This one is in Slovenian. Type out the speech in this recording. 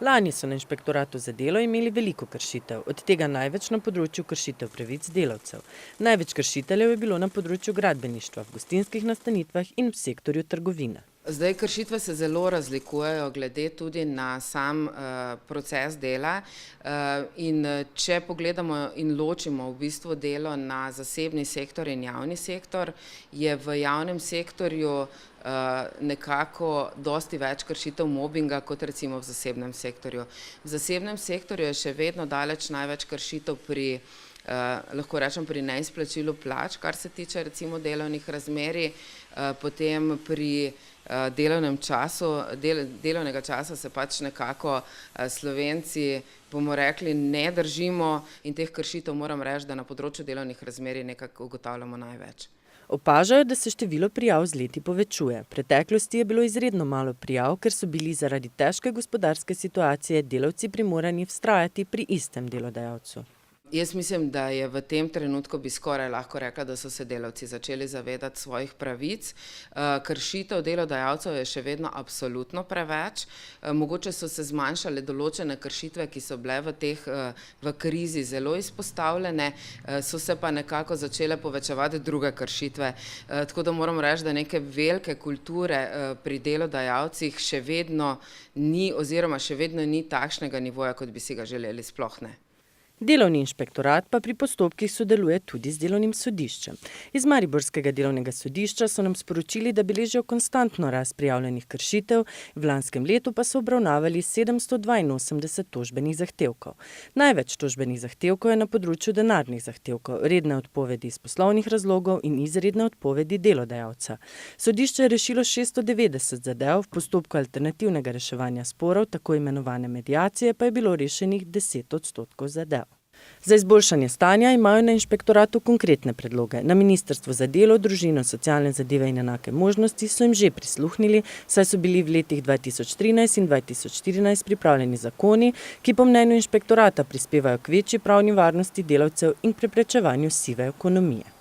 Lani so na inšpektoratu za delo imeli veliko kršitev, od tega največ na področju kršitev pravic delavcev. Največ kršiteljev je bilo na področju gradbeništva, v gostinskih nastanitvah in v sektorju trgovine. Zdaj, kršitve se zelo razlikujejo glede tudi na sam proces dela in če pogledamo in ločimo v bistvu delo na zasebni sektor in javni sektor, je v javnem sektorju nekako dosti več kršitev mobinga kot recimo v zasebnem sektorju. V zasebnem sektorju je še vedno daleč največ kršitev lahko rečem pri neizplačilu plač, kar se tiče recimo delovnih razmerij, potem pri delovnega časa se pač nekako Slovenci, bomo rekli, ne držimo in teh kršitev moram reči, da na področju delovnih razmerij nekako ugotavljamo največ. Opažajo, da se število prijav z leti povečuje. V preteklosti je bilo izredno malo prijav, ker so bili zaradi težke gospodarske situacije delavci primorani vztrajati pri istem delodajalcu. Jaz mislim, da je v tem trenutku bi skoraj lahko rekla, da so se delavci začeli zavedati svojih pravic. Kršitev delodajalcev je še vedno absolutno preveč. Mogoče so se zmanjšale določene kršitve, ki so bile v krizi zelo izpostavljene, so se pa nekako začele povečevati druge kršitve. Tako da moram reči, da neke velike kulture pri delodajalcih še vedno ni oziroma še vedno ni takšnega nivoja, kot bi si ga želeli, sploh ne. Delovni inšpektorat pa pri postopkih sodeluje tudi z delovnim sodiščem. Iz mariborskega delovnega sodišča so nam sporočili, da beležijo konstantno rast prijavljenih kršitev, v lanskem letu pa so obravnavali 782 tožbenih zahtevkov. Največ tožbenih zahtevkov je na področju denarnih zahtevkov, redne odpovedi iz poslovnih razlogov in izredne odpovedi delodajalca. Sodišče je rešilo 690 zadev, v postopku alternativnega reševanja sporov, tako imenovane mediacije, pa je bilo rešenih 10% zadev. Za izboljšanje stanja imajo na inšpektoratu konkretne predloge. Na Ministrstvu za delo, družino, socialne zadeve in enake možnosti so jim že prisluhnili, saj so bili v letih 2013 in 2014 pripravljeni zakoni, ki po mnenju inšpektorata prispevajo k večji pravni varnosti delavcev in k preprečevanju sive ekonomije.